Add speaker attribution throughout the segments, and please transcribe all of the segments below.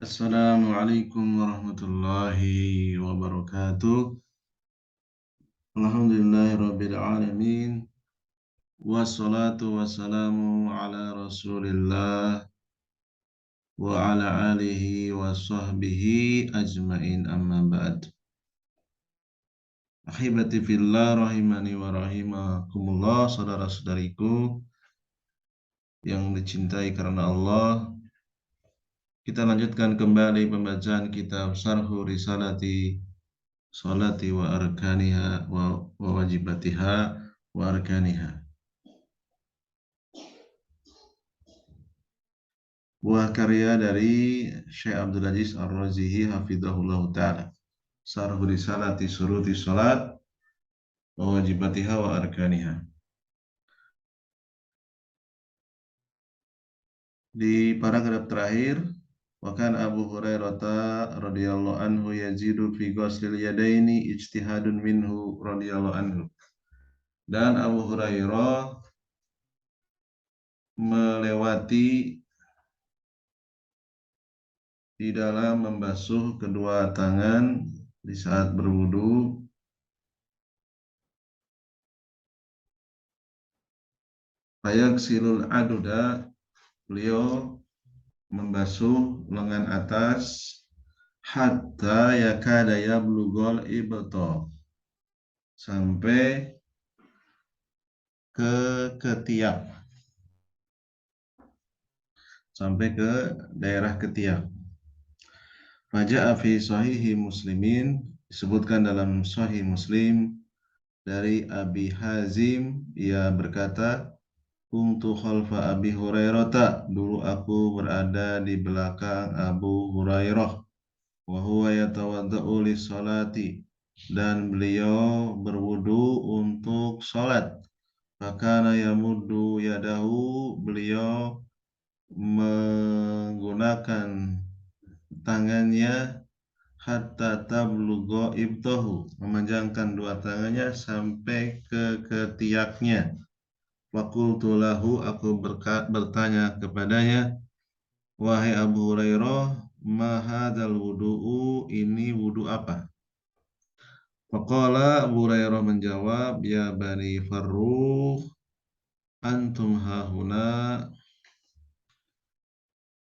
Speaker 1: Assalamualaikum warahmatullahi wabarakatuh. Alhamdulillahirabbil alamin. Wassalatu wassalamu ala Rasulillah wa ala alihi wa sahbihi ajmain, amma ba'd. Ahibati fillah rahimani wa rahimakumullah, saudara-saudariku yang dicintai karena Allah. Kita lanjutkan kembali pembacaan kitab Syarhu Risalati Salati wa arkaniha wa wajibatiha wa arkaniha. Buah karya dari Syekh Abdul Aziz Ar-Razihi hafizahullah ta'ala. Syarhu Risalati Suruti Salat wa wajibatiha wa arkaniha. Di paragraf terakhir, wa kan Abu Hurairah radhiyallahu anhu yazidu fi ghuslil yadaini ijtihadun minhu radhiyallahu anhu. Dan Abu Hurairah melewati di dalam membasuh kedua tangan di saat berwudu. Fayagsilul aduda, beliau membasuh lengan atas hatta yakada yablughul ibta, sampai ke ketiak, sampai ke daerah ketiak. Faja'a fi sahihi Muslimin, disebutkan dalam Sahih Muslim dari Abi Hazim, ia berkata, kuntu khalfa Abi Hurairah, dulu aku berada di belakang Abu Hurairah, wa huwa yatawadda'u lis-salati, dan beliau berwudu untuk salat. Fakana yamuddu yadahu, beliau menggunakan tangannya hatta tablugha ibtahu, memanjangkan dua tangannya sampai ke ketiaknya. Faqultu lahu, aku bertanya kepadanya, wahai Abu Hurairah, ma hadzal wudu'u, ini wudu apa? Faqala, Abu Hurairah menjawab, ya Bani Farrukh, antum hahuna,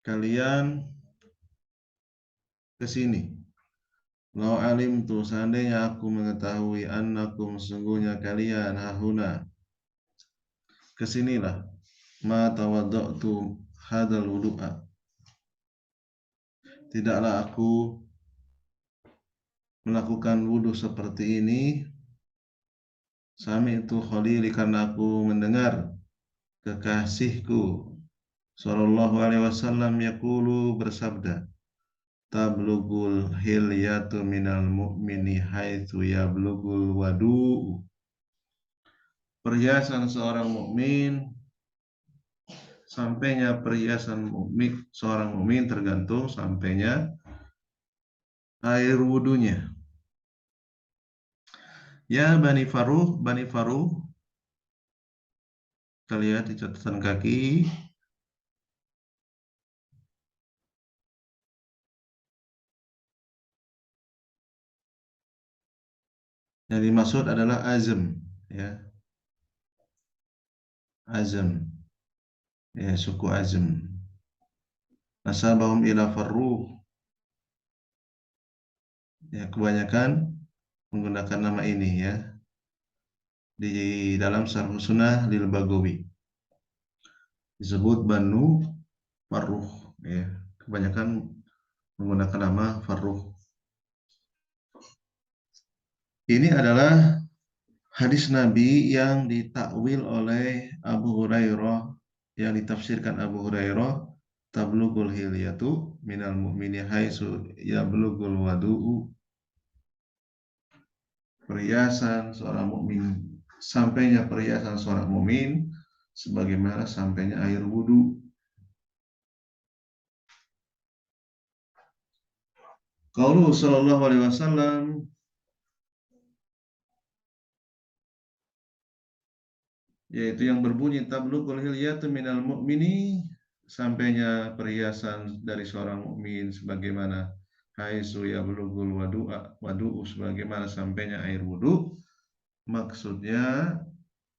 Speaker 1: kalian ke sini. Lau alimtu, seandainya aku mengetahui, annakum, sungguhnya kalian, hahuna, kesinilah, ma tawadda'tu hadzal wudu'a, tidaklah aku melakukan wudu seperti ini. Sami itu khalili, karena aku mendengar kekasihku sallallahu alaihi wasallam yaqulu, bersabda, tablugul hilyatu minal mu'mini haitsu yablugul wadu, perhiasan seorang mukmin, sampainya perhiasan seorang mukmin tergantung sampainya air wudunya. Ya Bani Farrukh, Bani Farrukh, kita lihat di catatan kaki. Yang dimaksud adalah azm, ya, azm, ya, suku azm. Nasabahum ila Farrukh, ya, kebanyakan menggunakan nama ini, ya, di dalam Syarh Sunnah lil Baghawi disebut Banu Farrukh, ya, kebanyakan menggunakan nama Farrukh. Ini adalah hadis Nabi yang ditakwil oleh Abu Hurairah, yang ditafsirkan Abu Hurairah, tablugul hilyatu minal mu'mini haitsu yablugul wadu'u, perhiasan seorang mukmin, sampainya perhiasan seorang mukmin sebagaimana sampainya air wudu. Qauluhu sallallahu alaihi wasallam, yaitu yang berbunyi tablugul hilyatu minal mu'mini, sampainya perhiasan dari seorang mukmin sebagaimana haitsu yablugul wadu'u sebagaimana sampainya air wudu, maksudnya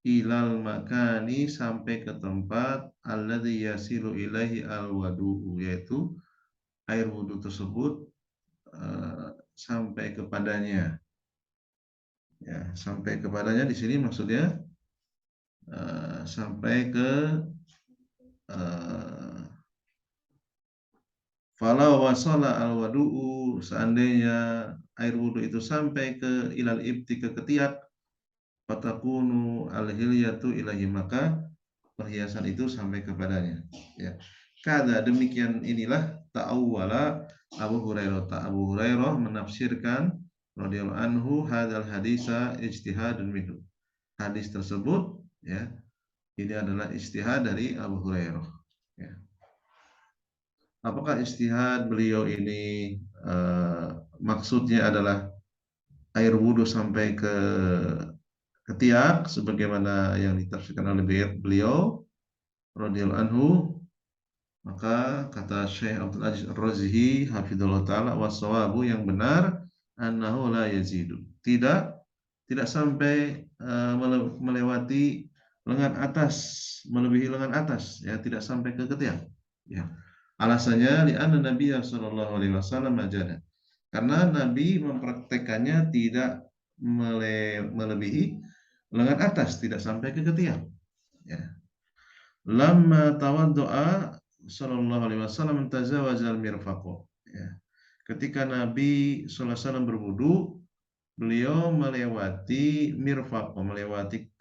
Speaker 1: ilal makani sampai ke tempat alladzi yasilu ilaihi al wadu'u, yaitu air wudu tersebut sampai kepadanya. Ya, sampai kepadanya di sini maksudnya sampai ke falau wasala al wadu'u, seandainya air wudu itu sampai ke ilal ibti, ke ketiak, fatakunu al hilyatu ilahi, maka perhiasan itu sampai kepadanya. Ya. Kada demikian inilah ta'awwala Abu Hurairah. Abu Hurairah menafsirkan radhiyallahu anhu hadzal hadisa ijtihadun minhu. Hadis tersebut ya, ini adalah ijtihad dari Abu Hurairah. Ya. Apakah ijtihad beliau ini maksudnya adalah air wudhu sampai ke ketiak sebagaimana yang ditafsirkan oleh beliau radhiyallahu anhu? Maka kata Syekh Abdul Aziz Ar-Razihi hafizallahu taala, wassawabu, yang benar, annahu la yazidu, tidak sampai melewati lengan atas, melebihi lengan atas, ya, tidak sampai ke ketiak, ya. Alasannya li'anna Nabi sallallahu alaihi wasallam majana, karena Nabi mempraktekannya tidak melebihi lengan atas, tidak sampai ke ketiak, ya. Lamma tawaddu'a sallallahu alaihi wasallam tazawazal mirfaqo, ya. Ketika Nabi sallallahu alaihi wasallam berwudu, beliau melewati mirfaqo, melewati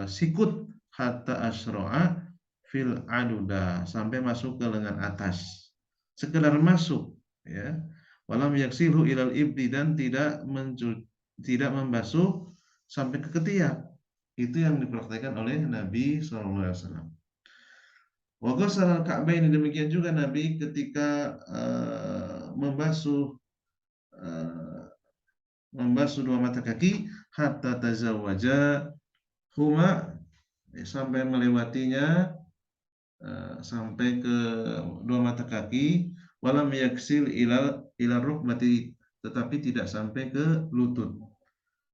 Speaker 1: sikut, hatta asro'a fil aduda, sampai masuk ke lengan atas. Sekedar masuk, ya. Walam yaksilu ilal ibdi, dan tidak membasuh sampai ke ketiak. Itu yang dipraktikkan oleh Nabi sallallahu alaihi wasallam. Wa ghasala al-ka'bain, demikian juga Nabi ketika membasuh dua mata kaki, hatta tazawwaja huma, sampai melewatinya, sampai ke dua mata kaki, walam yaksil ilal rukbati, tetapi tidak sampai ke lutut.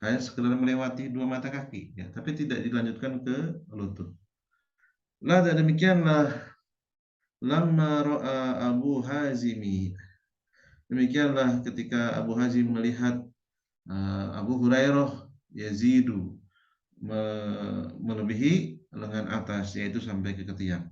Speaker 1: Hanya sekedar melewati dua mata kaki, ya, tapi tidak dilanjutkan ke lutut. La, demikianlah lamma ra'a Abu Hazimi, demikianlah ketika Abu Hazim melihat Abu Hurairah yazidu, melebihi lengan atas, yaitu sampai ke ketiak.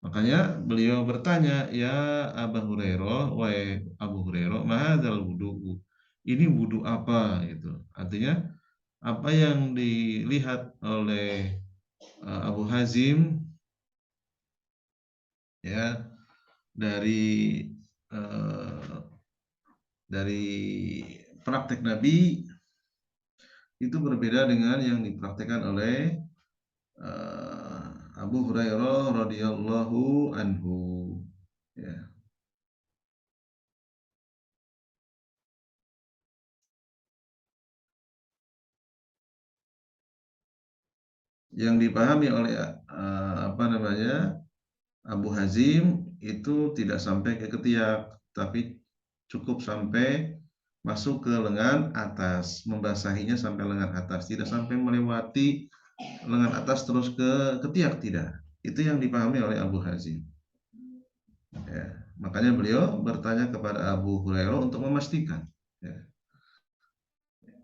Speaker 1: Makanya beliau bertanya, ya Abu Hurairah, wahai Abu Hurairah, mahadzal wudu, ini wudu apa? Itu artinya apa yang dilihat oleh Abu Hazim, ya, dari praktek Nabi itu berbeda dengan yang dipraktekkan oleh Abu Hurairah radhiyallahu anhu, ya. Yang dipahami oleh Abu Hazim itu tidak sampai ke ketiak, tapi cukup sampai masuk ke lengan atas, membasahinya sampai lengan atas, tidak sampai melewati lengan atas terus ke ketiak, tidak. Itu yang dipahami oleh Abu Hazim. Ya, makanya beliau bertanya kepada Abu Hurairah untuk memastikan. Ya.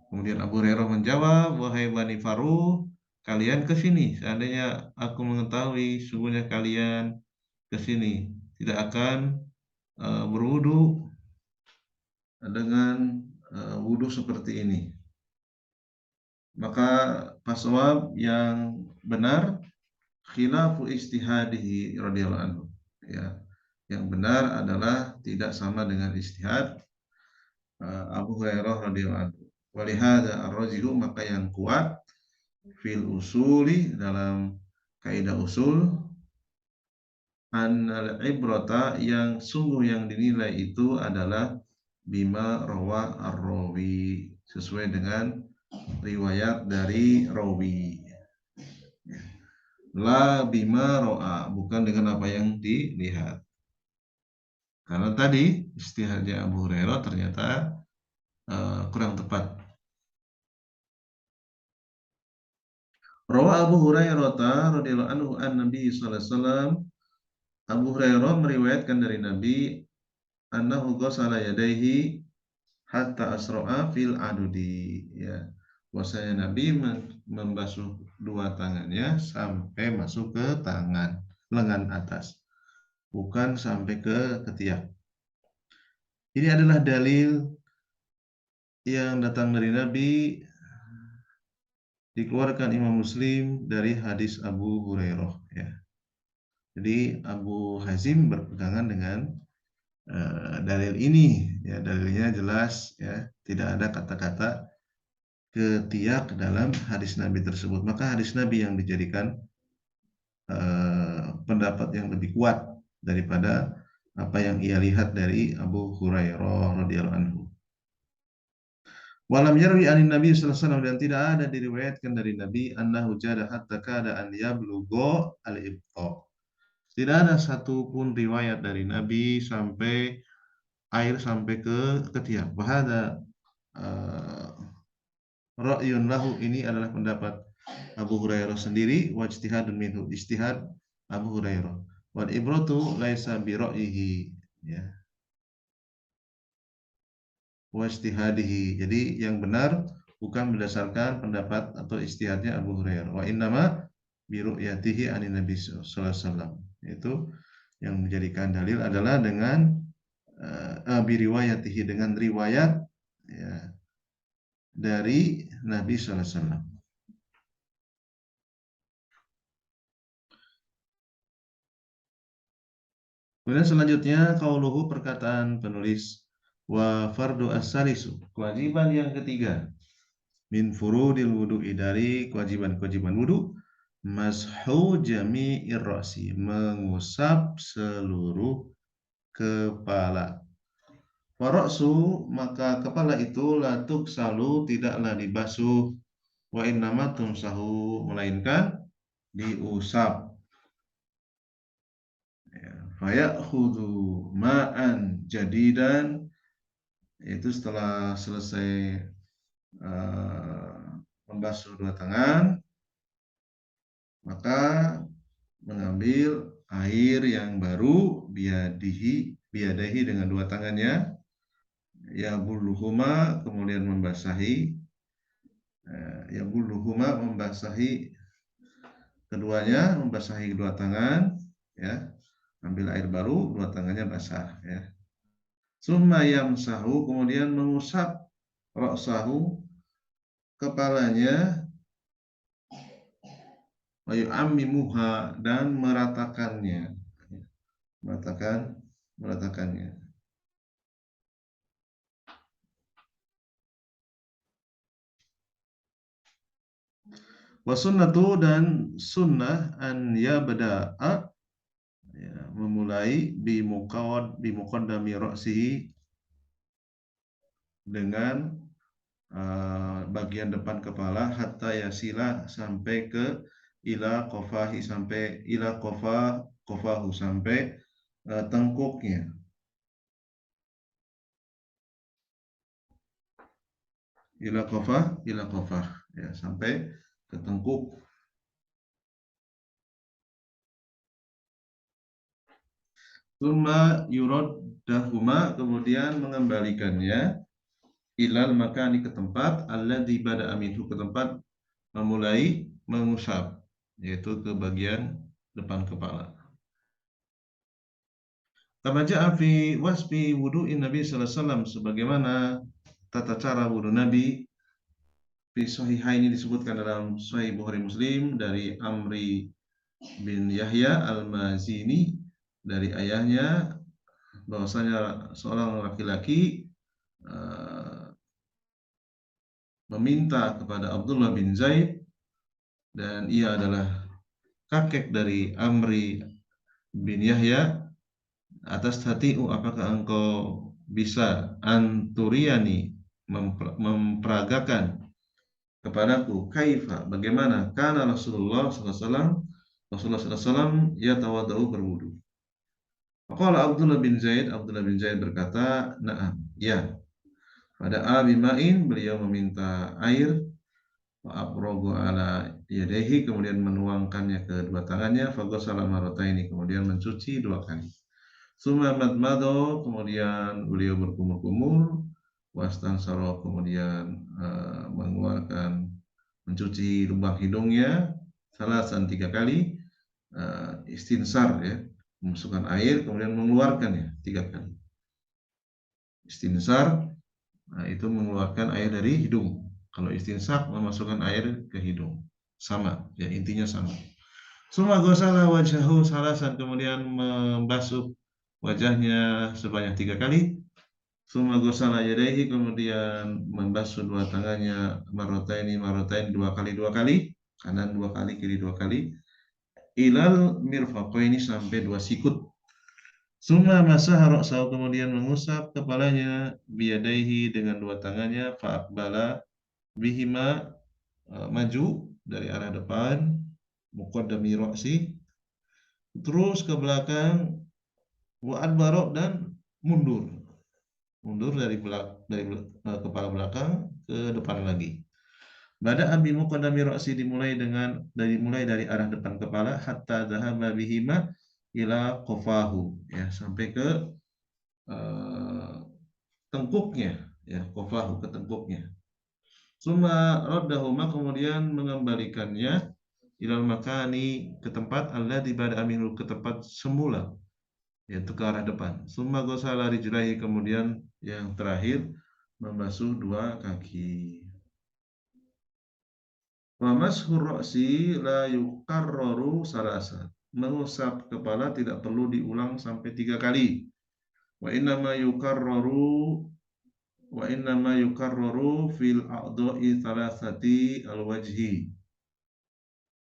Speaker 1: Kemudian Abu Hurairah menjawab, wahai Bani Faruh, kalian ke sini. Seandainya aku mengetahui sungguhnya kalian ke sini, tidak akan berwudu dengan wudu seperti ini. Maka faswab, yang benar, khilafu ijtihadihi radhiyallahu anhu, ya. Yang benar adalah tidak sama dengan ijtihad Abu Hurairah radhiyallahu anhu. Walihada ar-rajihu, maka yang kuat, fil usuli, dalam kaidah usul, annal ibrata, yang sungguh yang dinilai itu adalah bima rawa ar-rawi, sesuai dengan riwayat dari rawi. La bima ro'a, bukan dengan apa yang dilihat. Karena tadi istihadnya Abu Hurairah ternyata kurang tepat. Rawa Abu Hurairah radhiyallahu anhu an Nabi sallallahu alaihi wasallam. Abu Hurairah meriwayatkan dari Nabi annahu ghasala yadayhi hatta asra'a fil adudi, ya. Bahwasanya Nabi membasuh dua tangannya sampai masuk ke tangan lengan atas, bukan sampai ke ketiak. Ini adalah dalil yang datang dari Nabi, dikeluarkan Imam Muslim dari hadis Abu Hurairah, ya. Jadi Abu Hazim berpegangan dengan dalil ini, ya. Dalilnya jelas, ya, tidak ada kata-kata ketiak dalam hadis Nabi tersebut. Maka hadis Nabi yang dijadikan pendapat yang lebih kuat daripada apa yang ia lihat dari Abu Hurairah radhiyallahu anhu. Walam yarwi anin Nabi sallallahu alaihi wasallam, dan tidak ada diriwayatkan dari Nabi annahu jada hatta kada an yablugha al-ibqa. Tidak ada satupun riwayat dari Nabi sampai air sampai ke ketiak. Wahada ra'yun lahu, ini adalah pendapat Abu Hurairah sendiri, wa ijtihadun minhu, ijtihad Abu Hurairah. Wal ibratu laisa bi ra'yihi, ya, wa ijtihadihi. Jadi yang benar bukan berdasarkan pendapat atau ijtihadnya Abu Hurairah. Wa innama bi ru'yatihi anin Nabi sallallahu alaihi wasallam. Itu yang menjadikan dalil adalah dengan bi riwayatihi, dengan riwayat, ya, dari Nabi sallallahu alaihi wasallam. Kemudian selanjutnya qauluhu, perkataan penulis, wa fardu as-salisu, kewajiban yang ketiga, min furudil wudu'i, dari kewajiban-kewajiban wudu, mashu jami'ir ra'si, mengusap seluruh kepala. Wa ra'su, maka kepala itu, la tuksalu, tidaklah dibasuh, wa innama tumsahu, melainkan diusap. Fayakhudhu ma'an jadidan, itu setelah selesai membasuh dua tangan, maka mengambil air yang baru, biadahi dengan dua tangannya, ya buluhuma, kemudian membasahi, ya buluhuma, membasahi keduanya, membasahi kedua tangan, ya, ambil air baru, dua tangannya basah, ya. Summa yamsahu, kemudian mengusap, ra'sahu, kepalanya, wa yu'ammimuha, dan meratakannya, meratakannya. Wa sunnatu, dan sunnah, an yabda'a, ya, memulai bimuqaddami ra'sihi, dengan bagian depan kepala, hatta yasila, sampai ke ila qafahi, sampai ila qafahu, sampai tengkuknya. Ila qafah, ya, sampai ke tengkuk. Tsumma yuraddahuma, kemudian mengembalikannya, ilal makani, ke tempat, alladzi bada'a minhu, ke tempat memulai mengusap, yaitu ke bagian depan kepala. Kama ja'a fi wasfi wudu'in Nabi sallallahu alaihi wasallam, sebagaimana tata cara wudu Nabi, fi sahihaini, disebutkan dalam Sahih Bukhari Muslim, dari Amri bin Yahya al-Mazini, dari ayahnya, bahwasanya seorang laki-laki meminta kepada Abdullah bin Zaid, dan ia adalah kakek dari Amri bin Yahya, atas hatiku, apakah engkau bisa anturiani, memperagakan kepadaku, kaifa, bagaimana, kana Rasulullah SAW Rasulullah SAW yatawadau berwudu. Faqala Abdullah bin Zaid berkata, "Na'am, ya." Pada Abi Ma'in beliau meminta air, fa'afrogu ala yadehi, kemudian menuangkannya ke dua tangannya, faghasala marrataini, kemudian mencuci dua kali. Summa madmado, kemudian beliau berkumur-kumur, wastansaro, kemudian mengeluarkan, mencuci lubang hidungnya, salasan tiga kali, istinsar ya, memasukkan air kemudian mengeluarkannya tiga kali. Istinsar, nah, itu mengeluarkan air dari hidung. Kalau istinsak memasukkan air ke hidung. Sama, ya intinya sama. Summa ghasala wajhahu salasan, kemudian membasuh wajahnya sebanyak tiga kali. Summa ghasala yadayhi, kemudian membasuh dua tangannya marrataini dua kali, kanan dua kali, kiri dua kali. Ilal mirfaqaini, sampai dua sikut. Summa masaha ra'sahu, kemudian mengusap kepalanya biyadaihi, dengan dua tangannya, fa'aqbala bihima, maju dari arah depan, muqaddami ra'si, terus ke belakang, wa adbara, dan mundur. Mundur dari kepala belakang ke depan lagi. Bada abi muqaddami ra'si, dimulai dari arah depan kepala, hatta dhahaba bihima ila qafahu, ya sampai ke tengkuknya, ya qafahu, ke tengkuknya. Summa raddahuma, kemudian mengembalikannya ilal makani, ke tempat alladzi bada minhu, ke tempat semula, yaitu ke arah depan. Summa ghasala rijlaihi, kemudian yang terakhir membasuh dua kaki. Wa mashur ra'si la yukarraru salasa. Mengusap kepala tidak perlu diulang sampai tiga kali. Wa innama yukarraru fil a'dha'i thalathati al-wajhi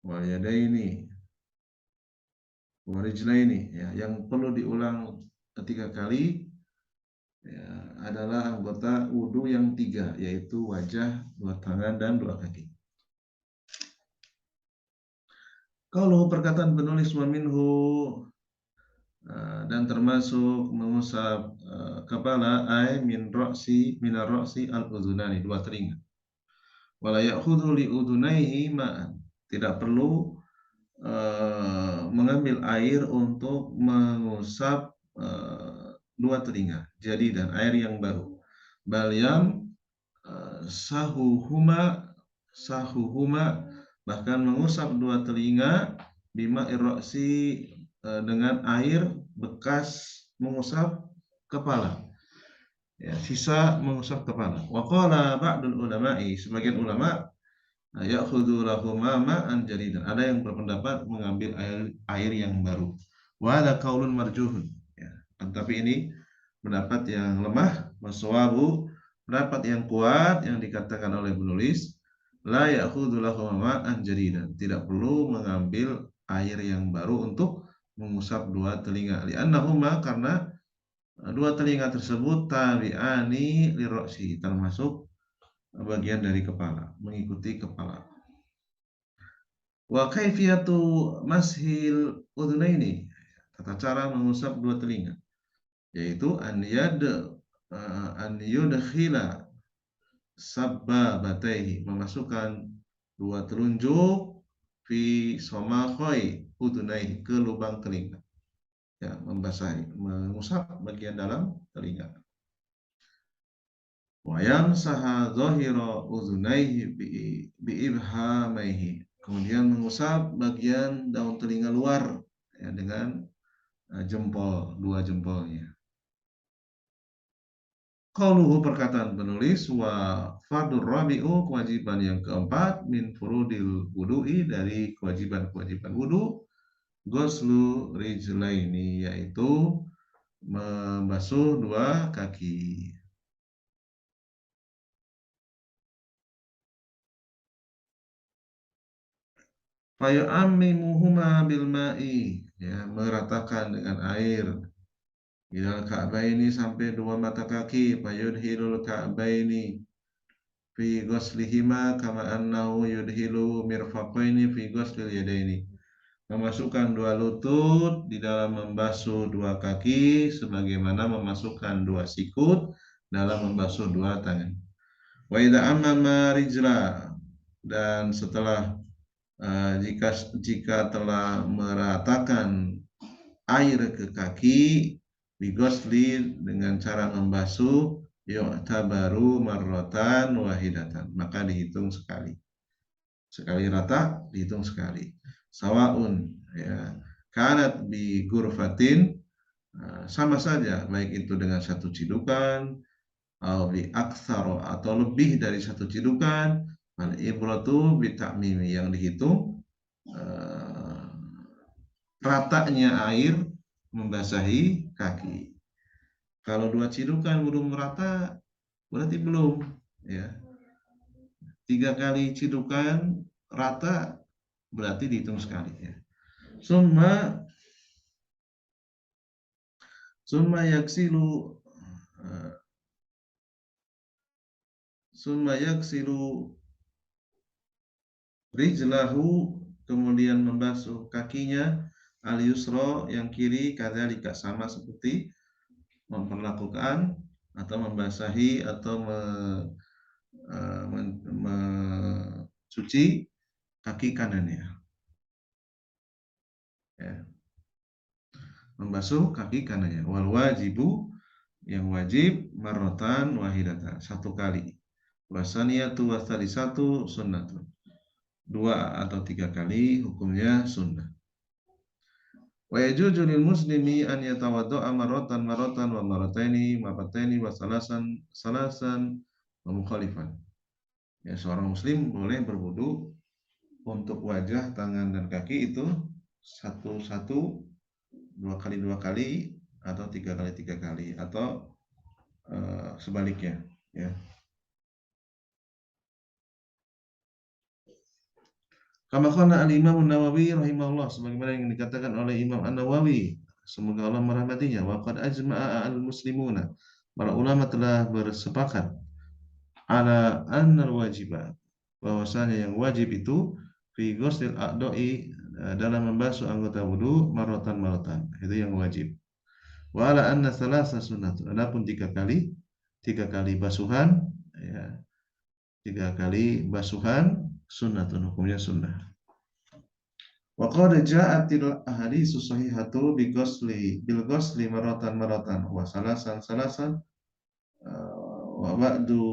Speaker 1: wal yadaini wa rijlaini, ya, yang perlu diulang tiga kali, ya, adalah anggota wudu yang tiga, yaitu wajah, dua tangan, dan dua kaki. Kalau perkataan penulis wa minhu, dan termasuk mengusap kepala, ay minar ra'si al-udhunani, dua telinga. Wala ya'khudhu li udhunaihi ma'an, tidak perlu mengambil air untuk mengusap dua telinga jadi, dan air yang baru. Bal yam sahuhuma, bahkan mengusap dua telinga, bima irroksi, dengan air bekas mengusap kepala, ya, sisa mengusap kepala. Wa qala ba'dul ulama'i, sebagian ulama, ya'khudhu lahuma ma'an jadidan, ada yang berpendapat mengambil air yang baru. Wa hadza qaulun marjuhun, ya, tapi ini pendapat yang lemah. Waswabu, pendapat yang kuat yang dikatakan oleh penulis, la ya'khudhu lahuma ma'an jadidan, tidak perlu mengambil air yang baru untuk mengusap dua telinga. Li'annahuma, karena dua telinga tersebut tabi'ani lirra'si, termasuk bagian dari kepala, mengikuti kepala. Wa kaifiyatu mashil udhunaini, tata cara mengusap dua telinga, yaitu an yudkhila sabbabataihi, memasukkan dua telunjuk, fi somakhoi udhunaihi, ke lubang telinga, ya, membasahi, mengusap bagian dalam telinga. Wayang saha zahira uzunaihi bi ibhamaihi, kemudian mengusap bagian daun telinga luar, ya, dengan jempol, dua jempolnya. Qauluhu, perkataan penulis, wa fardur rabi'u, kewajiban yang keempat, min furudil wudu'i, dari kewajiban-kewajiban wudu, ghuslu rijlaini, yaitu membasuh dua kaki. Fayu'ammimuhuma bil ma'i, ya, meratakan dengan air, ilal ka'baini, sampai dua mata kaki, fayudhilul ka'baini fi ghuslihima kama annahu yudhilu mirfaqaini fi ghuslil yadaini, memasukkan dua lutut di dalam membasuh dua kaki sebagaimana memasukkan dua sikut dalam membasuh dua tangan. Wa idza ammama rijla, dan setelah jika telah meratakan air ke kaki, bigosli, dengan cara membasuh, yu'tabaru marratan wahidatan, maka dihitung sekali. Sekali rata dihitung sekali. Sawaun, ya, kanat bi gurfatin, sama saja baik itu dengan satu cidukan, atau bi aktsaro, atau lebih dari satu cidukan. Al ibratu bi ta'mimi, yang dihitung ratanya air membasahi kaki. Kalau dua cidukan belum merata, berarti belum. Ya, 3 kali cidukan rata berarti dihitung sekali. Ya. Summa summa yaksilu uh, summa yaksilu rijlahu, kemudian membasuh kakinya, al yusra, yang kiri, kadzalika, sama seperti memperlakukan atau membasahi atau mencuci kaki kanannya, ya. Membasuh kaki kanannya. Wal wajibu, yang wajib, marrotan wahidatan, 1 kali. Wasaniyatu wasalisatu sunnatun, 2 atau 3 kali hukumnya sunnah. Wa yajuzu lil muslimi an yatawadda'a marratan marratan wa marrataini wa salasan salasan wa mukhalifan. Ya, seorang muslim boleh berwudu untuk wajah, tangan, dan kaki itu 1-1, 2 kali 2 kali, atau 3 kali 3 kali, atau sebaliknya, ya. Kama qala al-Imam An-Nawawi rahimahullah, sebagaimana yang dikatakan oleh Imam An-Nawawi, semoga Allah merahmatinya, wa qad ajma'a al-muslimuna, para ulama telah bersepakat, ala annal wajibat, bahwasanya yang wajib itu fi ghuslil a'dha'i, dalam membasuh anggota wudu, maratan, itu yang wajib. Wa ala anna salasa sunnatun, adapun 3 kali, 3 kali basuhan, ya, 3 kali basuhan sunnatun, hukumnya sunnah. Wa qad ja'atil ahaditsu sahihatu bil ghusli maratan wa salasan wa ba'du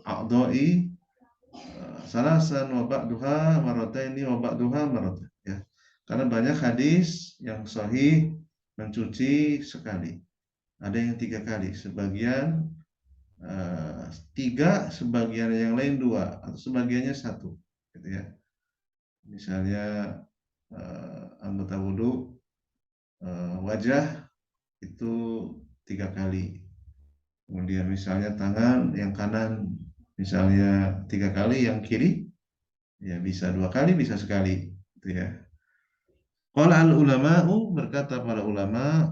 Speaker 1: a'dha'i salasan wa ba'duha marataini wa ba'duha maratan, ya. Karena banyak hadis yang sahih mencuci sekali. Ada yang 3 kali, sebagian 3, sebagian yang lain 2, atau sebagiannya 1, gitu ya. Misalnya anggota wudhu, wajah itu 3 kali. Kemudian misalnya tangan yang kanan, misalnya 3 kali, yang kiri ya bisa 2 kali, bisa sekali, gitu ya. Qala al ulama'u, berkata para ulama,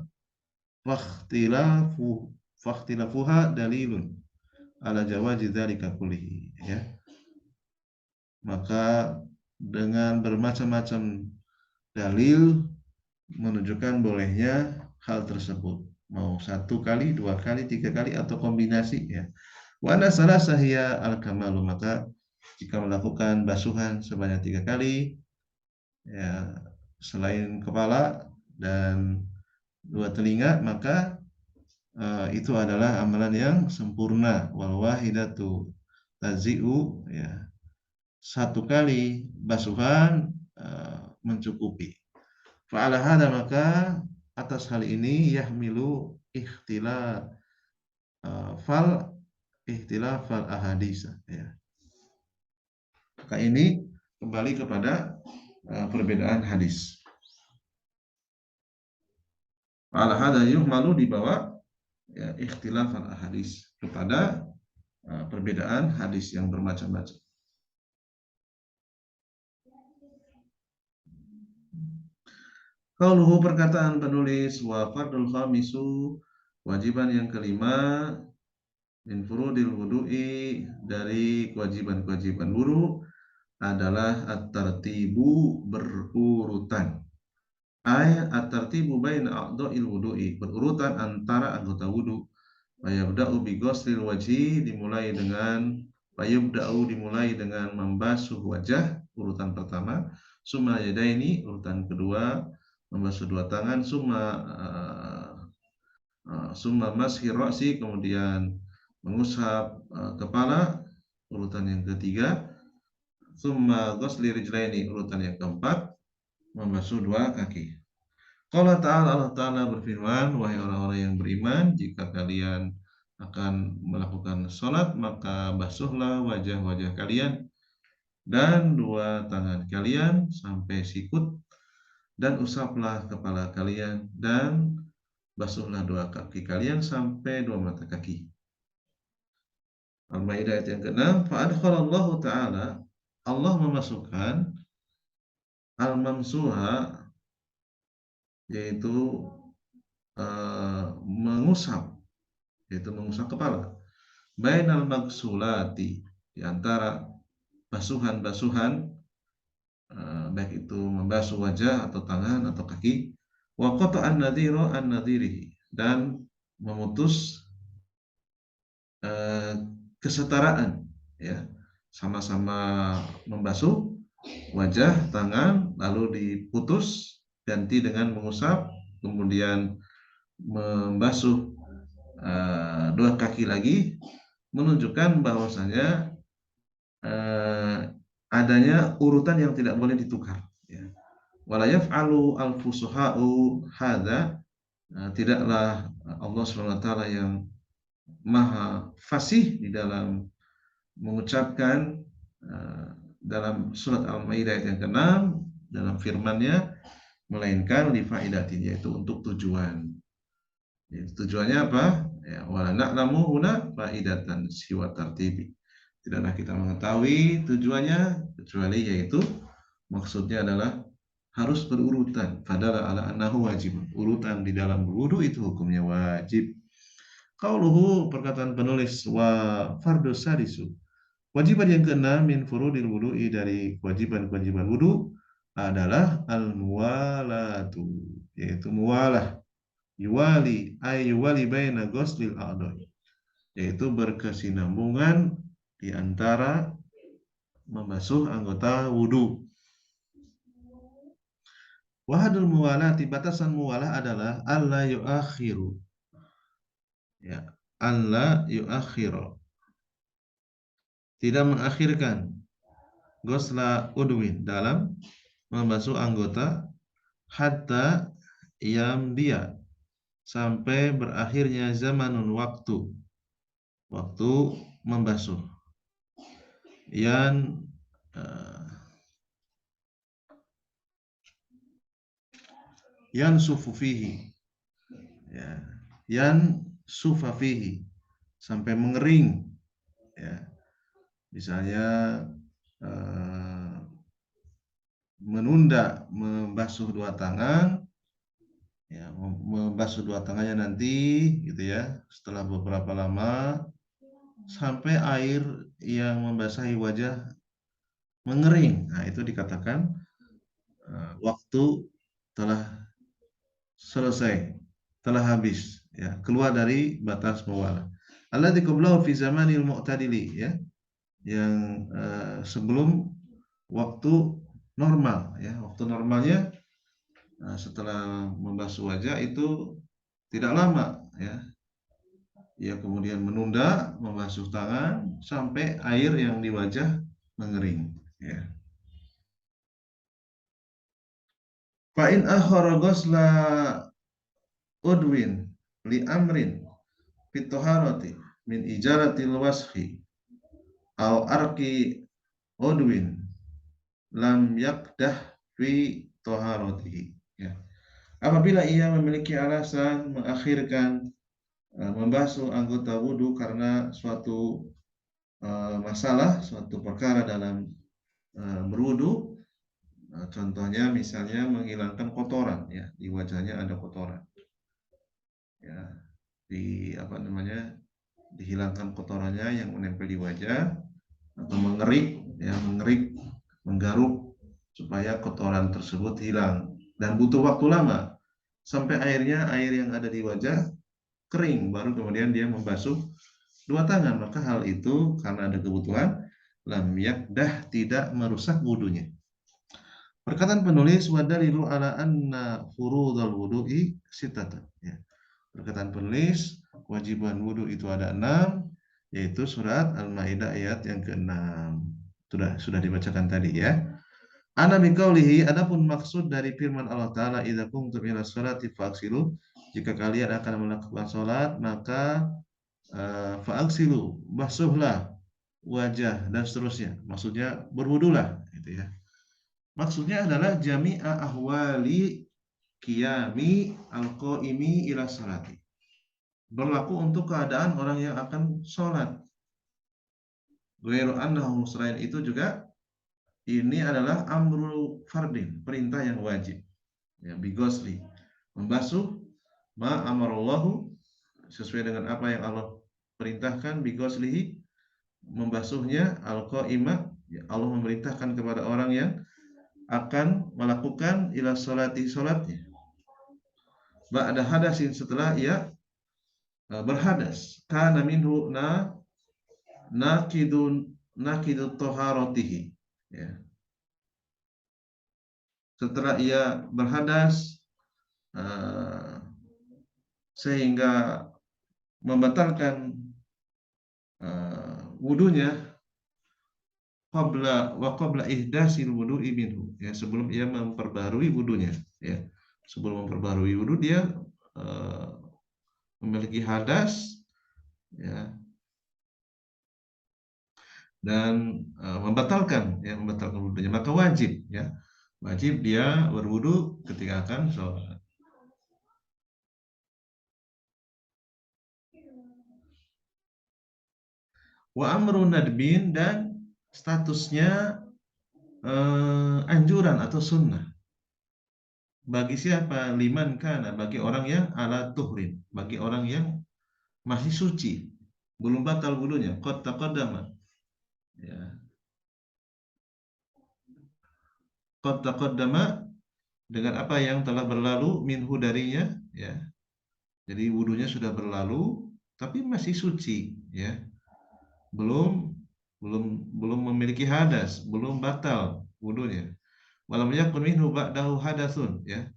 Speaker 1: fakhtilafuha dalilun ala jawazi dzalika kullihi, ya. Maka dengan bermacam-macam dalil menunjukkan bolehnya hal tersebut, mau 1 kali, 2 kali, 3 kali, atau kombinasi, ya. Wa anna salasah hiya al-kamalu, maka jika melakukan basuhan sebanyak 3 kali, ya, selain kepala dan 2 telinga, maka itu adalah amalan yang sempurna. Wal wahidatu tazi'u, ya, 1 kali basuhan mencukupi. Fa'ala hada, maka atas hal ini, yahmilu ikhtilafal ahadisa, ya. Maka ini kembali kepada perbedaan hadis. Fa'ala hada yuhmalu, dibawa, ya, ikhtilafal ahadis kepada perbedaan hadis yang bermacam-macam. Qauluhu, perkataan penulis, wa fardul khamisu, wajiban yang kelima, min furudil wudu'i, dari kewajiban-kewajiban wudu, adalah at-tartibu, berurutan. Ay at-tartibu baina a'dha'il wudu'i, berurutan antara anggota wudu. Fayabda'u bi ghuslil wajhi, dimulai dengan membasuh wajah, urutan pertama. Summa yadaini, urutan kedua, membasuh dua tangan. Summa mashi ra'si, kemudian mengusap kepala, urutan yang ketiga. Summa ghusli rijlaini, urutan yang keempat, membasuh dua kaki. Allah Ta'ala berfirman, wahai orang-orang yang beriman, jika kalian akan melakukan sholat, maka basuhlah wajah-wajah kalian dan dua tangan kalian sampai sikut, dan usaplah kepala kalian, dan basuhlah dua kaki kalian sampai dua mata kaki. Al-Maidah ayat yang ke-6, fa'adkhalallahu ta'ala, Allah memasukkan al-mamsuha, yaitu mengusap kepala, bainal magsulati, di antara basuhan-basuhan, baik itu membasuh wajah atau tangan atau kaki, wa qata'an nadhiru an nadhirihi, dan memutus kesetaraan, ya, sama-sama membasuh wajah, tangan, lalu diputus ganti dengan mengusap, kemudian membasuh dua kaki lagi, menunjukkan bahwasanya adanya urutan yang tidak boleh ditukar, ya. Wala yaf'alu al-fusuha'u hadza, tidaklah Allah SWT yang maha fasih di dalam mengucapkan dalam surat Al-Maidah yang ke-6 dalam firman-Nya, melainkan li faidatin, yaitu untuk tujuan. Tujuannya apa? Ya, wala na'lamu huna faidatan siwa tartibi. Tidaklah kita mengetahui tujuannya kecuali yaitu maksudnya adalah harus berurutan. Fadala ala annahu wajib. Urutan di dalam wudu itu hukumnya wajib. Qauluhu, perkataan penulis, wa fardus sadisu, wajiban yang keenam min furudil wudu'i, dari kewajiban-kewajiban wudu adalah al-muwalatu, yaitu muwalah. Yuwali ay yuwali baina ghuslil a'dha'i, yaitu berkesinambungan di antara membasuh anggota wudu. Wahadul muwalati, batasan muwalah adalah alla yuakhiru, ya, alla yuakhiru, tidak mengakhirkan, ghusla udwin, dalam membasuh anggota, hatta yamdiya, sampai berakhirnya zamanun, waktu membasuh, yan sufu fihi, ya, yan sufa fihi, sampai mengering, ya. Misalnya menunda membasuh dua tangan, ya, membasuh dua tangannya nanti, gitu ya, setelah beberapa lama, sampai air yang membasahi wajah mengering. Nah, itu dikatakan waktu telah selesai, telah habis, ya, keluar dari batas muwalah. Alladzi qablahu fi zamanil mu'tadili, ya, yang sebelum waktu normal, ya. Waktu normalnya setelah membasuh wajah itu tidak lama, ya. Ya, kemudian menunda membasuh tangan sampai air yang di wajah mengering, ya. Fa in akhara ghusla udwin li amrin fit taharati min ijaratil wasfi aw arqi udwin lam yakdah fi taharatihi, ya. Apabila ia memiliki alasan mengakhirkan membasuh anggota wudu karena suatu masalah, suatu perkara dalam berwudu, contohnya misalnya menghilangkan kotoran, ya, di wajahnya ada kotoran, ya, dihilangkan kotorannya yang menempel di wajah, atau mengerik, ya, menggaruk supaya kotoran tersebut hilang dan butuh waktu lama sampai air yang ada di wajah kering, baru kemudian dia membasuh dua tangan. Maka hal itu karena ada kebutuhan, lam yakdah, tidak merusak wudunya. Perkataan penulis, wadalilu ala anna furudhal wudu'i sittatan. Ya. Perkataan penulis, kewajiban wudu itu ada 6, yaitu surat Al-Maidah ayat yang ke-6. Sudah dibacakan tadi ya. Ana biqaulihi, adapun maksud dari firman Allah Ta'ala, idza qumtum ila sholati fa'ksilu, jika kalian akan melakukan salat maka fa'ksilu, basuhlah wajah dan seterusnya. Maksudnya berwudulah gitu ya. Maksudnya adalah jami'a ahwali qiyami al-qaimi ila sholati. Berlaku untuk keadaan orang yang akan sholat. Ghairu annahu, selain itu juga ini adalah amrul fardin, perintah yang wajib. Ya, bigosli, membasuh ma amarallahu, sesuai dengan apa yang Allah perintahkan, bigoslihi, membasuhnya, al-qaima, ya, Allah memerintahkan kepada orang yang akan melakukan ila sholati, sholatnya. Ba'da hadasin, setelah ia berhadas. Kana minhu nakidut toharotihi, ya. Setelah ia berhadas sehingga membatalkan wudunya, qabla ihdasil wudu'i minhu, ya, sebelum ia memperbarui wudunya, ya. Sebelum memperbarui wudu dia memiliki hadas, ya, dan membatalkan wudunya, maka wajib, ya, wajib dia berwudu ketika akan sholat. Wa amrun nadbin, dan statusnya anjuran atau sunnah. Bagi siapa? Liman kana, bagi orang yang ala tuhrin, bagi orang yang masih suci, belum batal wudunya. Qad taqaddama, ya. Qad taqaddama, dengan apa yang telah berlalu, minhu, darinya, ya. Jadi wudunya sudah berlalu tapi masih suci, ya. Belum memiliki hadas, belum batal wudunya. Walam yakun minhu ba'dahu hadasun, ya.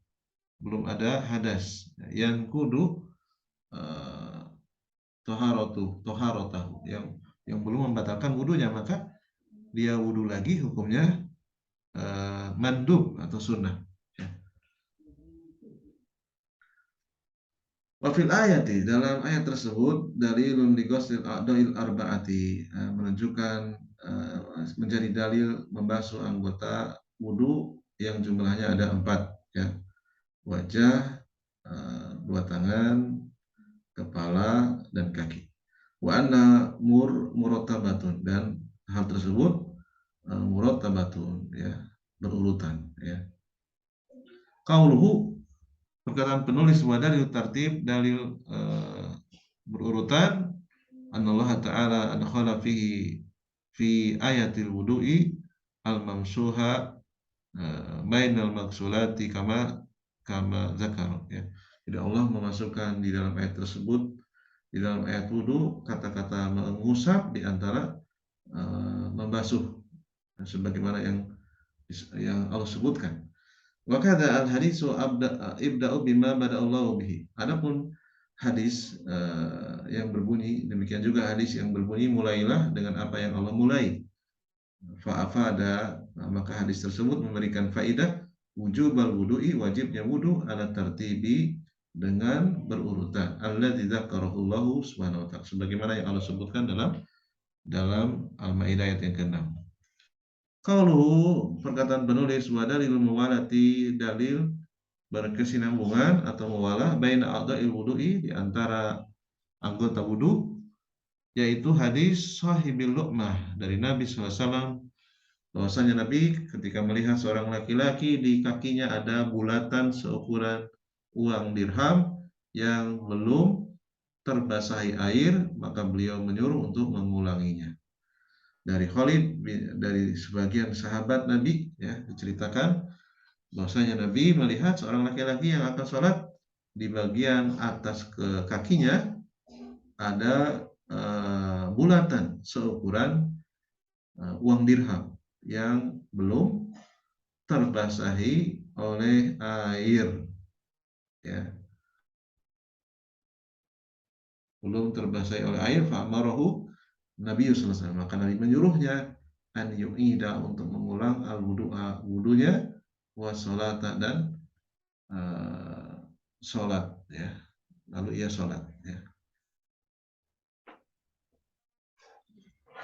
Speaker 1: Belum ada hadas yang kudu toharotahu, yang belum membatalkan wudunya, maka dia wudu lagi, hukumnya mandub atau sunnah, ya. Wafil ayati, dalam ayat tersebut, dalilun li ghuslil a'dha'il arba'ati, menunjukkan menjadi dalil membasuh anggota wudu yang jumlahnya ada 4, ya. Wajah, dua tangan, kepala, dan kaki. Wa anna murattabatun, dan hal tersebut murattabatun, ya, berurutan, ya. Qauluhu, perkataan penulis, wa dalil tartib, dalil berurutan, anallaha ta'ala adkhala fi ayatil wudu'i al-mamsuha bainal maksulati kama zakar, ya. Jadi Allah memasukkan di dalam ayat tersebut, di dalam ayat wudu, kata-kata mengusap di antara membasuh, sebagaimana yang Allah sebutkan. Wa kadza al-hadisu ibda'u bima bada'allahu bihi. Adapun hadis yang berbunyi, demikian juga hadis yang berbunyi, mulailah dengan apa yang Allah mulai. Fa'afada, maka hadis tersebut memberikan faidah wujubal wudu'i, wajibnya wudu, ala tartibi, dengan berurutan, alladzi dzakarahu Allah subhanahu wa ta'ala, sebagaimana yang Allah sebutkan dalam Al-Maidah ayat yang ke-6. Qauluhu, perkataan penulis, wa dalilul muwalati, dalil berkesinambungan atau muwalah, baina a'dha'il wudu'i, di antara anggota wudu, yaitu hadis sahibil luqmah dari Nabi SAW, bahwasanya Nabi ketika melihat seorang laki-laki di kakinya ada bulatan seukuran uang dirham yang belum terbasahi air, maka beliau menyuruh untuk mengulanginya. Dari Khalid, dari sebagian sahabat Nabi, ya, diceritakan Bahwasanya Nabi melihat seorang laki-laki yang akan sholat di bagian atas ke kakinya ada bulatan seukuran uang dirham yang belum terbasahi oleh air, ya, belum terbasahi oleh air. Fa'amarahu Nabi sallallahu alaihi wasallam, maka Nabi menyuruhnya an yu'ida untuk mengulang al wudu'a wudunya wa sholata dan sholat, ya, lalu ia sholat, ya.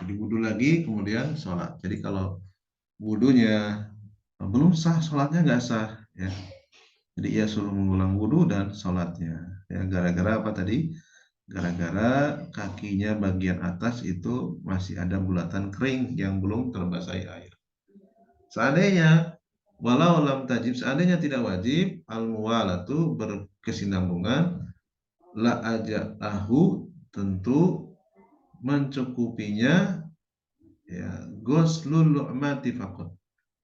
Speaker 1: Jadi wudu lagi kemudian sholat. Jadi kalau wudunya belum sah, sholatnya nggak sah, ya. Jadi ia suruh mengulang wudu dan sholatnya, ya. Gara-gara apa tadi? Gara-gara kakinya bagian atas itu masih ada bulatan kering yang belum terbasahi air. Seandainya walau lam tajib, seandainya tidak wajib, al muwalatu berkesinambungan, la ajahu tentu mencukupinya, ya, ghuslul lu'mati faqat,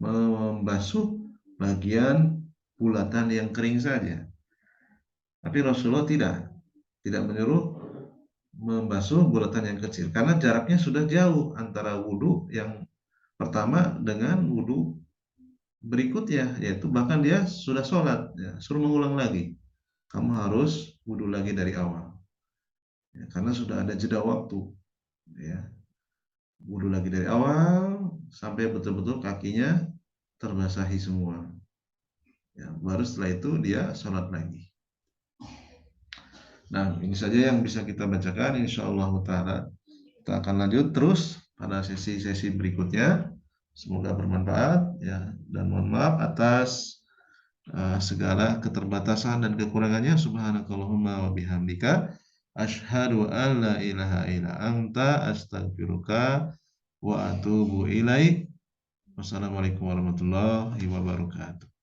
Speaker 1: membasuh bagian bulatan yang kering saja. Tapi Rasulullah tidak menyuruh membasuh bulatan yang kecil karena jaraknya sudah jauh antara wudhu yang pertama dengan wudhu berikutnya, yaitu bahkan dia sudah sholat, ya, suruh mengulang lagi. Kamu harus wudhu lagi dari awal, ya, karena sudah ada jeda waktu, ya. Wudhu lagi dari awal sampai betul-betul kakinya terbasahi semua, ya, baru setelah itu dia sholat lagi. Nah, ini saja yang bisa kita bacakan. Insyaallah ta'ala kita akan lanjut terus pada sesi-sesi berikutnya. Semoga bermanfaat, ya, dan mohon maaf atas segala keterbatasan dan kekurangannya. Subhanakallahumma wa bihamdika asyhadu an la ilaha illa anta astaghfiruka wa atubu ilaik. Wassalamualaikum warahmatullahi wabarakatuh.